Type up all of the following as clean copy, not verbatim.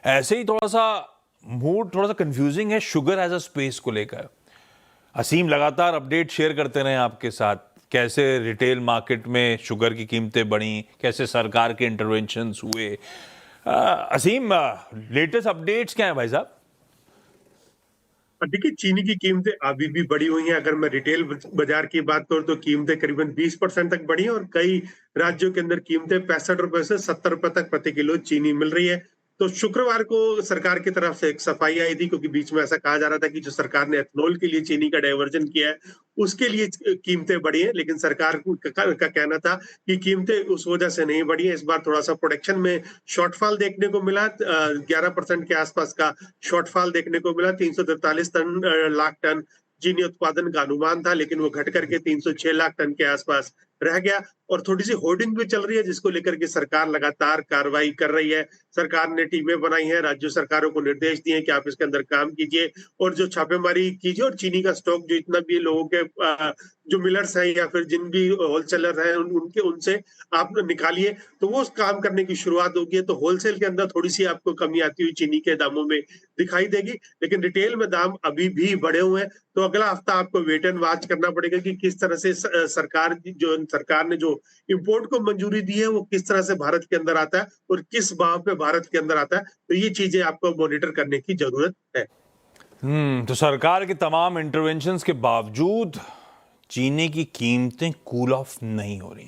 ऐसे ही थोड़ा सा मूड थोड़ा सा कंफ्यूजिंग है शुगर एज अ स्पेस को लेकर। असीम लगातार अपडेट शेयर करते रहे आपके साथ, कैसे रिटेल मार्केट में शुगर की कीमतें बढ़ी, कैसे सरकार के इंटरवेंशंस हुए। असीम, लेटेस्ट अपडेट्स क्या है भाई साहब? देखिए, चीनी की कीमतें अभी भी बढ़ी हुई हैं। अगर मैं रिटेल बाजार की बात करूं तो कीमतें करीबन 20% तक बढ़ी हैं और कई राज्यों के अंदर कीमतें 65 रुपए से 70 रुपए तक प्रति किलो चीनी मिल रही है। तो शुक्रवार को सरकार की तरफ से एक सफाई आई थी, क्योंकि बीच में ऐसा कहा जा रहा था कि जो सरकार ने एथनॉल के लिए चीनी का डाइवर्जन किया है, उसके लिए कीमतें बढ़ी हैं। लेकिन सरकार का कहना था कि कीमतें उस वजह से नहीं बढ़ी है। इस बार थोड़ा सा प्रोडक्शन में शॉर्टफॉल देखने को मिला। 11% के आसपास का शॉर्टफॉल देखने को मिला। 343 लाख टन चीनी उत्पादन का अनुमान था, लेकिन वो घट करके 306 लाख टन के आसपास रह गया। और थोड़ी सी होर्डिंग भी चल रही है, जिसको लेकर के सरकार लगातार कार्रवाई कर रही है। सरकार ने टीमें बनाई हैं, राज्य सरकारों को निर्देश दिए कि आप इसके अंदर काम कीजिए और जो छापेमारी कीजिए, और चीनी का स्टॉक जो इतना भी लोगों के जो मिलर्स हैं या फिर जिन भी होलसेलर हैं उनसे आप निकालिए। तो वो काम करने की शुरुआत होगी। तो होलसेल के अंदर थोड़ी सी आपको कमी आती हुई चीनी के दामों में दिखाई देगी, लेकिन रिटेल में दाम अभी भी बढ़े हुए हैं। तो अगला हफ्ता आपको वेट एंड वॉच करना पड़ेगा कि किस तरह से सरकार ने जो इंपोर्ट को मंजूरी दी है वो किस तरह से भारत के अंदर आता है और किस भाव पे भारत के अंदर आता है। तो ये चीजें आपको मॉनिटर करने की जरूरत है। तो सरकार के तमाम इंटरवेंशंस के बावजूद चीनी की कीमतें कूल ऑफ नहीं हो रही।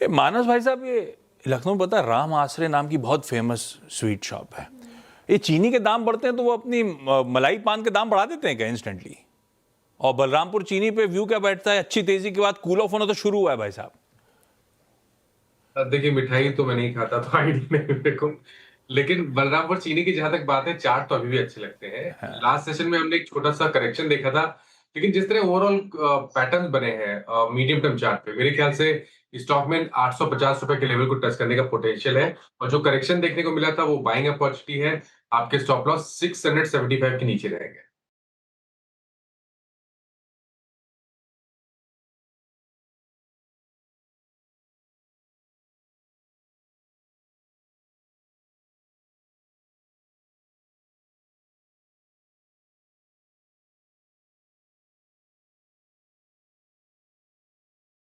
ये मानस भाई साहब, ये लखनऊ में पता है राम आसरे नाम की बहुत फेमस स्वीट शॉप है। ये चीनी के दाम बढ़ते हैं तो वो अपनी मलाई पान के दाम बढ़ा देते हैं क्या इंस्टेंटली? और बलरामपुर चीनी पे व्यू क्या बैठता है? अच्छी तेजी के बाद कूल ऑफ होना तो शुरू हुआ है भाई साहब। देखिए, मिठाई तो मैं नहीं खाता तो आईडिया नहीं मेरे को। लेकिन बलरामपुर चीनी की जहां तक बात है, चार्ट तो अभी भी अच्छे लगते हैं। लास्ट सेशन में हमने एक छोटा सा करेक्शन देखा था, लेकिन जिस तरह ओवरऑल पैटर्न बने हैं मीडियम टर्म चार्ट पे, मेरे ख्याल से स्टॉक में 850 रुपए के लेवल को टच करने का पोटेंशियल है। और जो करेक्शन देखने को मिला था वो बाइंग अपॉर्चुनिटी है। आपके स्टॉप लॉस 675 के नीचे रहेंगे।